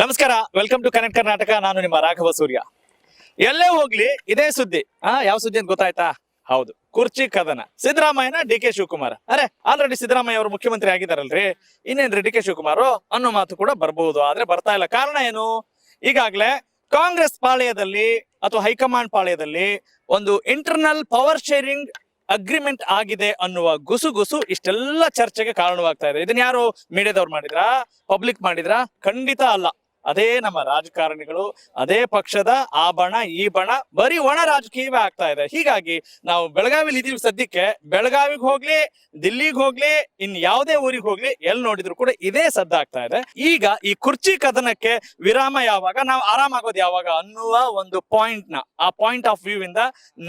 ನಮಸ್ಕಾರ, welcome to connect Karnataka. ನಾನು ನಿಮ್ಮ ರಾಘವ ಸೂರ್ಯ. ಎಲ್ಲೇ ಹೋಗ್ಲಿ ಇದೇ ಸುದ್ದಿ. ಯಾವ ಸುದ್ದಿ ಅಂತ ಗೊತ್ತಾಯ್ತಾ? ಹೌದು, ಕುರ್ಚಿ ಕದನ. ಸಿದ್ದರಾಮಯ್ಯನ D K Shivakumar. Already Siddaramaiah ಅವರು ಮುಖ್ಯಮಂತ್ರಿ ಆಗಿದಾರಲ್ರಿ, ಇನ್ನೇನ್ರಿ ಡಿ ಕೆ ಶಿವಕುಮಾರ್ ಅನ್ನೋ ಮಾತು ಕೂಡ ಬರ್ಬಹುದು. ಆದ್ರೆ ಬರ್ತಾ ಇಲ್ಲ. ಕಾರಣ ಏನು? ಈಗಾಗ್ಲೇ ಕಾಂಗ್ರೆಸ್ ಪಾಳ್ಯದಲ್ಲಿ ಅಥವಾ ಹೈಕಮಾಂಡ್ ಪಾಳ್ಯದಲ್ಲಿ ಒಂದು ಇಂಟರ್ನಲ್ ಪವರ್ ಶೇರಿಂಗ್ ಅಗ್ರಿಮೆಂಟ್ ಆಗಿದೆ ಅನ್ನುವ ಗುಸುಗುಸು ಇಷ್ಟೆಲ್ಲ ಚರ್ಚೆಗೆ ಕಾರಣವಾಗ್ತಾ ಇದೆ. ಇದನ್ನ ಯಾರು ಮೀಡಿಯಾದವ್ರು ಮಾಡಿದ್ರಾ, ಪಬ್ಲಿಕ್ ಮಾಡಿದ್ರಾ? ಖಂಡಿತ ಅಲ್ಲ. ಅದೇ ನಮ್ಮ ರಾಜಕಾರಣಿಗಳು, ಅದೇ ಪಕ್ಷದ ಆ ಬಣ ಈ ಬಣ, ಬರೀ ಒಣ ರಾಜಕೀಯವೇ ಆಗ್ತಾ ಇದೆ. ಹೀಗಾಗಿ ನಾವು ಬೆಳಗಾವಿಲಿ ಇದೀವಿ ಸದ್ಯಕ್ಕೆ. ಬೆಳಗಾವಿಗೆ ಹೋಗ್ಲಿ, ದಿಲ್ಲಿಗೆ ಹೋಗ್ಲಿ, ಇನ್ ಯಾವುದೇ ಊರಿಗೆ ಹೋಗ್ಲಿ, ಎಲ್ಲಿ ನೋಡಿದ್ರು ಕೂಡ ಇದೇ ಸದ್ದಾಗ್ತಾ ಇದೆ. ಈಗ ಈ ಕುರ್ಚಿ ಕದನಕ್ಕೆ ವಿರಾಮ ಯಾವಾಗ, ನಾವು ಆರಾಮಾಗೋದು ಯಾವಾಗ ಅನ್ನುವ ಒಂದು ಆ ಪಾಯಿಂಟ್ ಆಫ್ ವ್ಯೂ ಇಂದ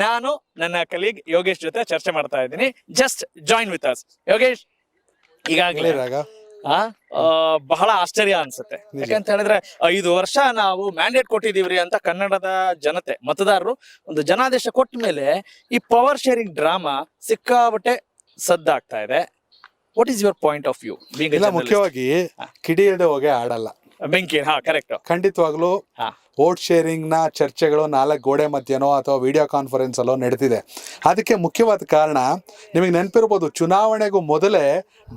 ನಾನು ನನ್ನ ಕಲೀಗ್ ಯೋಗೇಶ್ ಜೊತೆ ಚರ್ಚೆ ಮಾಡ್ತಾ ಇದ್ದೀನಿ. Just join with us. Yogesh, ಈಗಾಗಲೇ ಬಹಳ ಆಶ್ಚರ್ಯ ಅನ್ಸುತ್ತೆ. ಯಾಕಂತ ಹೇಳಿದ್ರೆ 5 ವರ್ಷ ನಾವು ಮ್ಯಾಂಡೇಟ್ ಕೊಟ್ಟಿದೀವ್ರಿ ಅಂತ ಕನ್ನಡದ ಜನತೆ, ಮತದಾರರು ಒಂದು ಜನಾದೇಶ ಕೊಟ್ಟ ಮೇಲೆ ಈ ಪವರ್ ಶೇರಿಂಗ್ ಡ್ರಾಮಾ ಸಿಕ್ಕಾಬಟ್ಟೆ ಸದ್ದಾಗ್ತಾ ಇದೆ. What is your point of view? ಮುಖ್ಯವಾಗಿ ಕಿಡಿ ಇಲ್ಲದೆ ಹೋಗಿ ಆಡಲ್ಲ. ಬೆಂಕಿ, ಕರೆಕ್ಟ್. ಖಂಡಿತವಾಗ್ಲೂ ವೋಟ್ ಶೇರಿಂಗ್ ನ ಚರ್ಚೆಗಳು 4 ಗೋಡೆ ಮಧ್ಯನೋ ಅಥವಾ ವಿಡಿಯೋ ಕಾನ್ಫರೆನ್ಸ್ ಅಲ್ಲೋ ನಡೆದಿದೆ. ಅದಕ್ಕೆ ಮುಖ್ಯವಾದ ಕಾರಣ ನಿಮಗೆ ನೆನಪಿರ್ಬೋದು, ಚುನಾವಣೆಗೂ ಮೊದಲೇ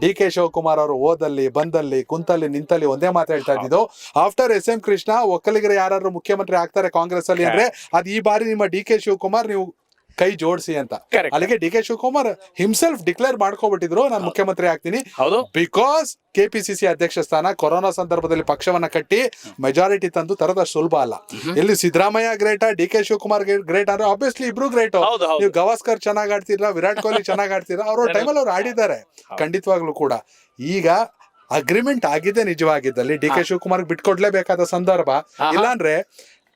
ಡಿ ಕೆ ಶಿವಕುಮಾರ್ ಅವರು ಓದಲ್ಲಿ ಬಂದಲ್ಲಿ ಕುಂತಲ್ಲಿ ನಿಂತಲ್ಲಿ ಒಂದೇ ಮಾತಾಡ್ತಾ ಇದ್ದಿದ್ದು, ಆಫ್ಟರ್ SM ಕೃಷ್ಣ ಒಕ್ಕಲಿಗರು ಯಾರು ಮುಖ್ಯಮಂತ್ರಿ ಆಗ್ತಾರೆ ಕಾಂಗ್ರೆಸ್ ಅಲ್ಲಿ ಅಂದ್ರೆ ಅದು ಈ ಬಾರಿ ನಿಮ್ಮ ಡಿ ಕೆ ಶಿವಕುಮಾರ್ ನೀವು ಕೈ ಜೋಡಿಸಿ ಅಂತ. ಅಲ್ಲಿಗೆ D K Shivakumar himself declare ಮಾಡ್ಕೊಬಿಟ್ಟಿದ್ರು, ನಾನು ಮುಖ್ಯಮಂತ್ರಿ ಆಗ್ತೀನಿ. ಬಿಕಾಸ್ KPCC ಅಧ್ಯಕ್ಷ ಸ್ಥಾನ ಕೊರೋನಾ ಸಂದರ್ಭದಲ್ಲಿ ಪಕ್ಷವನ್ನ ಕಟ್ಟಿ ಮೆಜಾರಿಟಿ ತಂದು ತರದ ಸುಲಭ ಅಲ್ಲ. ಇಲ್ಲಿ Siddaramaiah Greta, D K Shivakumar great ಅಂದ್ರೆ ಆಬ್ವಿಯಸ್ಲಿ ಇಬ್ರು ಗ್ರೇಟ್. ನೀವು ಗವಾಸ್ಕರ್ ಚೆನ್ನಾಗ್ ಆಡ್ತೀರಾ, ವಿರಾಟ್ ಕೊಹ್ಲಿ ಚೆನ್ನಾಗ್ ಆಡ್ತೀರಾ, ಅವ್ರ ಟೈಮಲ್ಲಿ ಅವ್ರು ಆಡಿದ್ದಾರೆ ಖಂಡಿತವಾಗ್ಲೂ ಕೂಡ. ಈಗ ಅಗ್ರಿಮೆಂಟ್ ಆಗಿದೆ ನಿಜವಾಗಿದ್ದಲ್ಲಿ ಡಿ ಕೆ ಶಿವಕುಮಾರ್ ಬಿಟ್ಕೊಡ್ಲೇಬೇಕಾದ ಸಂದರ್ಭ. ಇಲ್ಲಾಂದ್ರೆ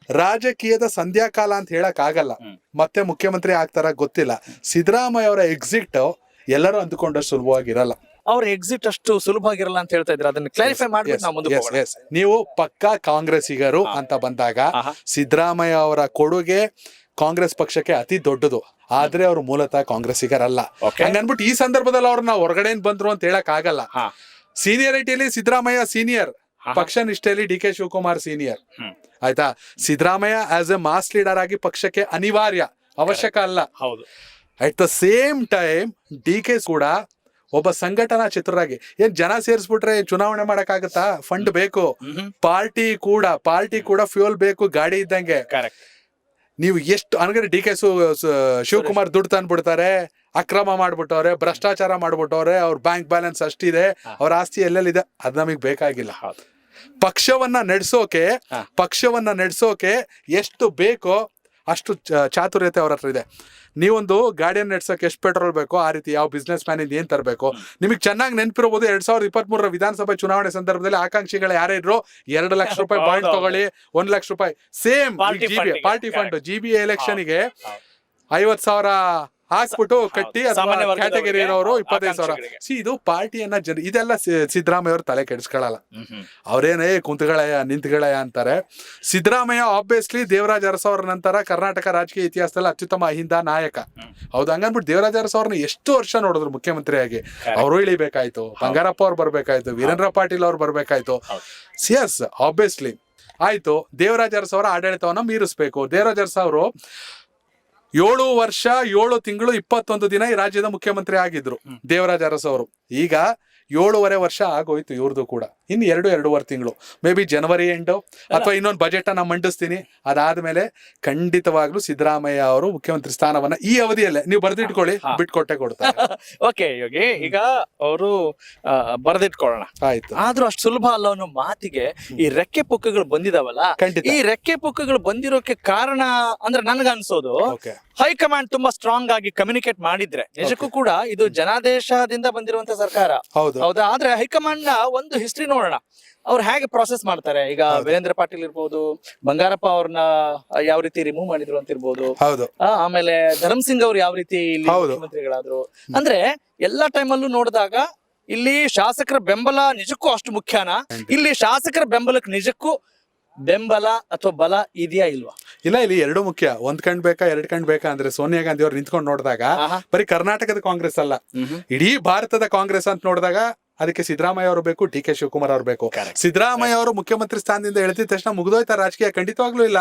ರಾಜಕೀಯದ ಸಂಧ್ಯಾಕಾಲ ಅಂತ ಹೇಳಕ್ ಆಗಲ್ಲ. ಮತ್ತೆ ಮುಖ್ಯಮಂತ್ರಿ ಆಗ್ತಾರ ಗೊತ್ತಿಲ್ಲ. ಸಿದ್ದರಾಮಯ್ಯ ಅವರ ಎಕ್ಸಿಟ್ ಎಲ್ಲರೂ ಅಂದುಕೊಂಡಷ್ಟು ಸುಲಭವಾಗಿರಲ್ಲ. ಅವ್ರ ಎಕ್ಸಿಟ್ ಅಷ್ಟು ಸುಲಭವಾಗಿರಲ್ಲ ಅಂತ ಹೇಳ್ತಾ ಇದ್ರೆ ಅದನ್ನ ಕ್ಲಾರಿಫೈ ಮಾಡ್ಬೇಕು ನಾವು ಮುಂದೆ. ನೀವು ಪಕ್ಕಾ ಕಾಂಗ್ರೆಸ್ಸಿಗರು ಅಂತ ಬಂದಾಗ ಸಿದ್ದರಾಮಯ್ಯ ಅವರ ಕೊಡುಗೆ ಕಾಂಗ್ರೆಸ್ ಪಕ್ಷಕ್ಕೆ ಅತಿ ದೊಡ್ಡದು. ಆದ್ರೆ ಅವ್ರು ಮೂಲತಃ ಕಾಂಗ್ರೆಸ್ಸಿಗರಲ್ಲ. ಹಂಗನ್ಬಿಟ್ಟು ಈ ಸಂದರ್ಭದಲ್ಲಿ ಅವ್ರನ್ನ ಹೊರಗಡೆ ಬಂದ್ರು ಅಂತ ಹೇಳಕ್ ಆಗಲ್ಲ. ಸೀನಿಯರಿಟಿಯಲ್ಲಿ ಸಿದ್ದರಾಮಯ್ಯ ಸೀನಿಯರ್, ಪಕ್ಷ ನಿಷ್ಠೆಯಲ್ಲಿ ಡಿ ಕೆ ಶಿವಕುಮಾರ್ ಸೀನಿಯರ್. ಆಯ್ತಾ? Siddaramaiah as a mass leader ಆಗಿ ಪಕ್ಷಕ್ಕೆ ಅನಿವಾರ್ಯ, ಅವಶ್ಯಕ ಅಲ್ಲ. At the same time D K ಕೂಡ ಒಬ್ಬ ಸಂಘಟನಾ ಚಿತ್ರರಾಗಿ, ಏನ್ ಜನ ಸೇರಿಸ್ಬಿಟ್ರೆ ಚುನಾವಣೆ ಮಾಡಕ್ಕಾಗತ್ತಾ? ಫಂಡ್ ಬೇಕು. ಪಾರ್ಟಿ ಕೂಡ ಫ್ಯೂಲ್ ಬೇಕು, ಗಾಡಿ ಇದ್ದಂಗೆ. ನೀವು ಎಷ್ಟು ಅಂದ್ರೆ ಡಿ ಕೆ ಶಿವಕುಮಾರ್ ದುಡ್ಡು ತಂದ್ಬಿಡ್ತಾರೆ, ಅಕ್ರಮ ಮಾಡ್ಬಿಟ್ಟವ್ರೆ, ಭ್ರಷ್ಟಾಚಾರ ಮಾಡ್ಬಿಟ್ಟವ್ರೆ, ಅವ್ರ ಬ್ಯಾಂಕ್ ಬ್ಯಾಲೆನ್ಸ್ ಅಷ್ಟಿದೆ, ಅವ್ರ ಆಸ್ತಿ ಎಲ್ಲೆಲ್ಲಿದೆ, ಅದ್ ನಮಗ್ ಬೇಕಾಗಿಲ್ಲ. ಪಕ್ಷವನ್ನ ನಡೆಸೋಕೆ ಎಷ್ಟು ಬೇಕೋ ಅಷ್ಟು ಚಾತುರ್ಯತೆ ಅವ್ರ ಹತ್ರ ಇದೆ. ನೀವೊಂದು ಗಾಡಿಯನ್ನು ನಡೆಸೋಕೆ ಎಷ್ಟು ಪೆಟ್ರೋಲ್ ಬೇಕೋ ಆ ರೀತಿ ಯಾವ ಬಿಸ್ನೆಸ್ ಮ್ಯಾನ್ ಇಂದ ಏನ್ ತರಬೇಕು. ನಿಮಗೆ ಚೆನ್ನಾಗಿ ನೆನಪಿರಬಹುದು, 2023 ವಿಧಾನಸಭೆ ಚುನಾವಣೆ ಸಂದರ್ಭದಲ್ಲಿ ಆಕಾಂಕ್ಷಿಗಳು ಯಾರೇ ಇದ್ರು 2 ಲಕ್ಷ ರೂಪಾಯಿ ಬಾಂಡ್ ತಗೊಳ್ಳಿ, 1 ಲಕ್ಷ ರೂಪಾಯಿ ಸೇಮ್ ಪಾರ್ಟಿ ಫಂಡ್ GB ಎಲೆಕ್ಷನ್ಗೆ 50,000 ಹಾಕ್ಬಿಟ್ಟು ಕಟ್ಟಿ ಕ್ಯಾಟಗರಿ ಇರೋರು 25,000. ಇದು ಪಾರ್ಟಿಯನ್ನ ಇದೆಲ್ಲ ಸಿದ್ದರಾಮಯ್ಯ ಅವ್ರ ತಲೆ ಕೆಡಿಸ್ಕೊಳ್ಳಲ್ಲ. ಅವ್ರೇನೇ ಕುಂತಗಳಯ್ಯ ನಿಂತಗಳಯ್ಯ ಅಂತಾರೆ. ಸಿದ್ದರಾಮಯ್ಯ ಆಬ್ವಿಯಸ್ಲಿ ದೇವರಾಜ ಅರಸು ಅವ್ರ ನಂತರ ಕರ್ನಾಟಕ ರಾಜಕೀಯ ಇತಿಹಾಸದಲ್ಲಿ ಅತ್ಯುತ್ತಮ ಅಹಿಂದ ನಾಯಕ. ಹೌದು, ಹಂಗನ್ಬಿಟ್ಟು ದೇವರಾಜ ಅರಸು ಅವ್ರನ್ನ ಎಷ್ಟು ವರ್ಷ ನೋಡಿದ್ರು ಮುಖ್ಯಮಂತ್ರಿಯಾಗಿ. ಅವರು ಇಳಿಬೇಕಾಯ್ತು, ಬಂಗಾರಪ್ಪ ಅವ್ರು ಬರ್ಬೇಕಾಯ್ತು, ವೀರೇಂದ್ರ ಪಾಟೀಲ್ ಅವ್ರು ಬರ್ಬೇಕಾಯ್ತು. ಎಸ್, ಆಬ್ವಿಯಸ್ಲಿ ಆಯ್ತು. ದೇವರಾಜ ಅರಸು ಅವರ ಆಡಳಿತವನ್ನ ಮೀರಿಸ್ಬೇಕು. ದೇವರಾಜ ಅರಸು ಅವರು 7 ವರ್ಷ 7 ತಿಂಗಳು 21 ದಿನ ಈ ರಾಜ್ಯದ ಮುಖ್ಯಮಂತ್ರಿ ಆಗಿದ್ರು ದೇವರಾಜ ಅರಸು ಅವರು. ಈಗ 7.5 ವರ್ಷ ಆಗೋಯ್ತು ಇವ್ರದ್ದು ಕೂಡ. ಇನ್ನು 2.5 ತಿಂಗಳು, ಮೇ ಬಿ ಜನವರಿ ಎಂಡು ಅಥವಾ ಇನ್ನೊಂದು ಬಜೆಟ್ ಅನ್ನ ಮಂಡಿಸ್ತೀನಿ. ಅದಾದ್ಮೇಲೆ ಖಂಡಿತವಾಗ್ಲೂ ಸಿದ್ದರಾಮಯ್ಯ ಅವರು ಮುಖ್ಯಮಂತ್ರಿ ಸ್ಥಾನವನ್ನ ಈ ಅವಧಿಯಲ್ಲೇ ನೀವು ಬರೆದಿಟ್ಕೊಳ್ಳಿ, ಬಿಟ್ಕೊಟ್ಟೆ ಕೊಡ್ತಾರೆ. ಓಕೆ ಯೋಗಿ, ಈಗ ಅವರು ಬರೆದಿಟ್ಕೊಳ್ಳೋಣ ಆಯ್ತು. ಆದ್ರೂ ಅಷ್ಟು ಸುಲಭ ಅಲ್ಲ ಅನ್ನೋ ಮಾತಿಗೆ ಈ ರೆಕ್ಕೆ ಪುಕ್ಕಗಳು ಬಂದಿದಾವಲ್ಲ, ಈ ರೆಕ್ಕೆ ಪುಕ್ಕಗಳು ಬಂದಿರೋಕೆ ಕಾರಣ ಅಂದ್ರೆ ನನ್ಗನ್ಸೋದು ಹೈಕಮಾಂಡ್ ತುಂಬಾ ಸ್ಟ್ರಾಂಗ್ ಆಗಿ ಕಮ್ಯುನಿಕೇಟ್ ಮಾಡಿದ್ರೆ ನಿಜಕ್ಕೂ ಕೂಡ ಇದು ಜನಾದೇಶದಿಂದ ಬಂದಿರುವಂತ ಸರ್ಕಾರ. ಹೌದಾ? ಆದ್ರೆ ಹೈಕಮಾಂಡ್ ನ ಒಂದು ಹಿಸ್ಟ್ರಿ ನೋಡೋಣ, ಅವ್ರು ಹೇಗೆ ಪ್ರಾಸೆಸ್ ಮಾಡ್ತಾರೆ. ಈಗ ವೀರೇಂದ್ರ ಪಾಟೀಲ್ ಇರ್ಬೋದು, ಬಂಗಾರಪ್ಪ ಅವ್ರನ್ನ ಯಾವ ರೀತಿ ರಿಮೂವ್ ಮಾಡಿದ್ರು ಅಂತ ಇರ್ಬೋದು, ಆಮೇಲೆ ಧರ್ಮ್ ಸಿಂಗ್ ಅವ್ರು ಯಾವ ರೀತಿ ಮುಖ್ಯಮಂತ್ರಿಗಳಾದ್ರು. ಅಂದ್ರೆ ಎಲ್ಲಾ ಟೈಮಲ್ಲೂ ನೋಡಿದಾಗ ಇಲ್ಲಿ ಶಾಸಕರ ಬೆಂಬಲ ನಿಜಕ್ಕೂ ಅಷ್ಟು ಮುಖ್ಯನಾ? ಇಲ್ಲಿ ಶಾಸಕರ ಬೆಂಬಲಕ್ಕೆ ನಿಜಕ್ಕೂ ಬೆಂಬಲ ಅಥವಾ ಬಲ ಇದೆಯಾ ಇಲ್ವಾ? ಇಲ್ಲ, ಇಲ್ಲಿ 2 ಮುಖ್ಯ. 1 ಕಣ್ ಬೇಕಾ 2 ಕಣ್ ಬೇಕಾ ಅಂದ್ರೆ ಸೋನಿಯಾ ಗಾಂಧಿ ಅವ್ರು ನಿಂತ್ಕೊಂಡು ನೋಡಿದಾಗ ಬರೀ ಕರ್ನಾಟಕದ ಕಾಂಗ್ರೆಸ್ ಅಲ್ಲ, ಇಡೀ ಭಾರತದ ಕಾಂಗ್ರೆಸ್ ಅಂತ ನೋಡಿದಾಗ ಅದಕ್ಕೆ ಸಿದ್ದರಾಮಯ್ಯ ಅವರು ಬೇಕು, ಡಿ ಕೆ ಶಿವಕುಮಾರ್ ಅವರು ಬೇಕು. Correct. ಸಿದ್ದರಾಮಯ್ಯ ಅವರು ಮುಖ್ಯಮಂತ್ರಿ ಸ್ಥಾನದಿಂದ ಎಳೆದಿದ ತಕ್ಷಣ ಮುಗಿದೋಯ್ತಾ ರಾಜಕೀಯ? ಖಂಡಿತವಾಗ್ಲೂ ಇಲ್ಲ.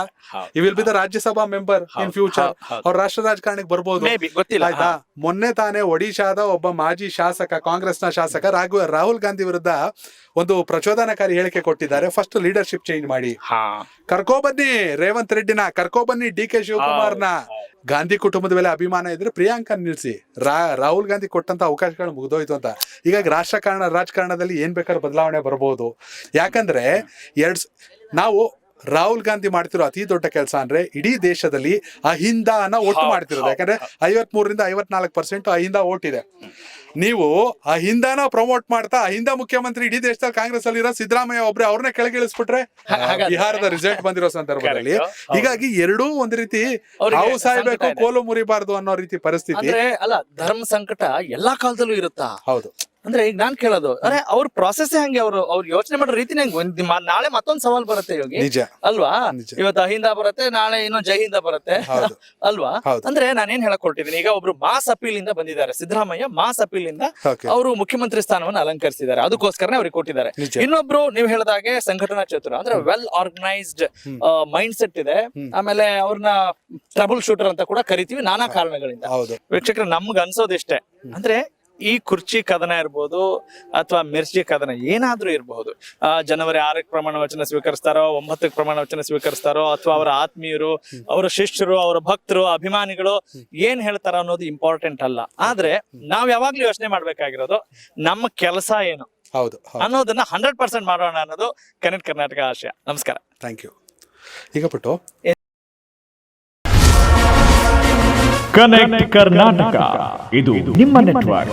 ಈ will be the Rajya Sabha member in future. ಅವ್ರ ರಾಷ್ಟ್ರ ರಾಜಕಾರಣಕ್ಕೆ ಬರ್ಬೋದು, ಗೊತ್ತಿಲ್ಲ. ಆಯ್ತಾ? ಮೊನ್ನೆ ತಾನೇ ಒಡಿಶಾದ ಒಬ್ಬ ಮಾಜಿ ಶಾಸಕ, ಕಾಂಗ್ರೆಸ್ನ ಶಾಸಕ ರಾಹುಲ್ ಗಾಂಧಿ ವಿರುದ್ಧ ಒಂದು ಪ್ರಚೋದನಕಾರಿ ಹೇಳಿಕೆ ಕೊಟ್ಟಿದ್ದಾರೆ. ಫಸ್ಟ್ ಲೀಡರ್ಶಿಪ್ ಚೇಂಜ್ ಮಾಡಿ, ಕರ್ಕೊಬನ್ನಿ ರೇವಂತ್ ರೆಡ್ಡಿನ, ಕರ್ಕೊಬನ್ನಿ ಡಿ ಕೆ ಶಿವಕುಮಾರ್ನ. ಗಾಂಧಿ ಕುಟುಂಬದ ಮೇಲೆ ಅಭಿಮಾನ ಇದ್ರೆ ಪ್ರಿಯಾಂಕಾ ನಿಲ್ಸಿ. ರಾಹುಲ್ ಗಾಂಧಿ ಕೊಟ್ಟಂತ ಅವಕಾಶಗಳು ಮುಗಿದೋಯ್ತು ಅಂತ. ಹೀಗಾಗಿ ರಾಜಕಾರಣದಲ್ಲಿ ಏನ್ ಬೇಕಾದ್ರೂ ಬದಲಾವಣೆ ಬರಬಹುದು. ಯಾಕಂದ್ರೆ ನಾವು ರಾಹುಲ್ ಗಾಂಧಿ ಮಾಡ್ತಿರೋ ಅತಿ ದೊಡ್ಡ ಕೆಲಸ ಅಂದ್ರೆ ಇಡೀ ದೇಶದಲ್ಲಿ ಅಹಿಂದಾನ ಒಟ್ಟು ಮಾಡ್ತಿರೋದು. ಯಾಕಂದ್ರೆ 53ರಿಂದ 54% ಅಹಿಂದ ಓಟ್ ಇದೆ. ನೀವು ಅಹಿಂದಾನ ಪ್ರಮೋಟ್ ಮಾಡ್ತಾ ಅಹಿಂದ ಮುಖ್ಯಮಂತ್ರಿ ಇಡೀ ದೇಶದಲ್ಲಿ ಕಾಂಗ್ರೆಸ್ ಅಲ್ಲಿ ಇರೋ ಸಿದ್ದರಾಮಯ್ಯ ಒಬ್ರೆ ಅವ್ರನ್ನೇ ಕೆಳಗಿಳಿಸ್ಬಿಟ್ರೆ ಬಿಹಾರದ ರಿಸಲ್ಟ್ ಬಂದಿರೋ ಸಂದರ್ಭದಲ್ಲಿ. ಹೀಗಾಗಿ ಎರಡೂ ಒಂದ್ ರೀತಿ ಹಾವು ಸಾಯ್ಬೇಕು, ಕೋಲು ಮುರಿಬಾರ್ದು ಅನ್ನೋ ರೀತಿ ಪರಿಸ್ಥಿತಿ. ಅಲ್ಲ, ಧರ್ಮ ಸಂಕಟ ಎಲ್ಲಾ ಕಾಲದಲ್ಲೂ ಇರುತ್ತಾ? ಹೌದು. ಅಂದ್ರೆ ಈಗ ನಾನ್ ಕೇಳೋದು, ಅರೆ ಅವ್ರ ಪ್ರಾಸೆಸ್ ಹಂಗೆ, ಅವ್ರು ಯೋಚನೆ ಮಾಡೋ ರೀತಿನೇ ನಾಳೆ ಮತ್ತೊಂದ್ ಸವಾಲ್ ಬರುತ್ತೆ ಯೋಗಿ, ನಿಜ ಅಲ್ವಾ? ಇವತ್ತು ಅಹಿಂದ ಬರುತ್ತೆ, ನಾಳೆ ಇನ್ನೊಂದು ಜೈಹಿಂದ ಬರುತ್ತೆ, ಅಲ್ವಾ? ಅಂದ್ರೆ ನಾನೇನ್ ಹೇಳಕ್ ಹೊರಟಿದ್ದೀನಿ, ಈಗ ಒಬ್ರು ಮಾಸ್ ಅಪೀಲ್ ಇಂದ ಬಂದಿದ್ದಾರೆ. ಸಿದ್ದರಾಮಯ್ಯ ಮಾಸ್ ಅಪೀಲ್ ಇಂದ ಅವರು ಮುಖ್ಯಮಂತ್ರಿ ಸ್ಥಾನವನ್ನು ಅಲಂಕರಿಸಿದ್ದಾರೆ, ಅದಕ್ಕೋಸ್ಕರನೇ ಅವ್ರಿಗೆ ಕೊಟ್ಟಿದ್ದಾರೆ. ಇನ್ನೊಬ್ರು ನೀವು ಹೇಳಿದಾಗೆ ಸಂಘಟನಾ ಚತುರ, ಅಂದ್ರೆ ವೆಲ್ ಆರ್ಗನೈಸ್ಡ್ ಮೈಂಡ್ ಸೆಟ್ ಇದೆ. ಆಮೇಲೆ ಅವ್ರನ್ನ ಟ್ರಬಲ್ ಶೂಟರ್ ಅಂತ ಕೂಡ ಕರಿತೀವಿ ನಾನಾ ಕಾರಣಗಳಿಂದ. ವೀಕ್ಷಕರು, ನಮ್ಗೆ ಅನ್ಸೋದಿಷ್ಟೇ, ಅಂದ್ರೆ ಈ ಕುರ್ಚಿ ಕದನ ಇರ್ಬೋದು ಅಥವಾ ಮಿರ್ಚಿ ಕದನ ಏನಾದ್ರೂ ಇರಬಹುದು. ಜನವರಿ 6ಕ್ಕೆ ಪ್ರಮಾಣ ವಚನ ಸ್ವೀಕರಿಸ್ತಾರೋ, 9ಕ್ಕೆ ಪ್ರಮಾಣ ವಚನ ಸ್ವೀಕರಿಸ್ತಾರೋ, ಅಥವಾ ಅವರ ಆತ್ಮೀಯರು, ಅವರ ಶಿಷ್ಯರು, ಅವರ ಭಕ್ತರು, ಅಭಿಮಾನಿಗಳು ಏನ್ ಹೇಳ್ತಾರ ಅನ್ನೋದು ಇಂಪಾರ್ಟೆಂಟ್ ಅಲ್ಲ. ಆದ್ರೆ ನಾವ್ ಯಾವಾಗ್ಲೂ ಯೋಚನೆ ಮಾಡ್ಬೇಕಾಗಿರೋದು ನಮ್ಮ ಕೆಲಸ ಏನು ಅನ್ನೋದನ್ನ 100% ಮಾಡೋಣ ಅನ್ನೋದು ಕನೆಕ್ಟ್ ಕರ್ನಾಟಕ ಆಶಯ. ನಮಸ್ಕಾರ. Thank you. ಈಗ ಬಿಟ್ಟು ಕನೆಕ್ಟ್ ಕರ್ನಾಟಕ, ಇದು ನಿಮ್ಮ ನೆಟ್ವರ್ಕ್.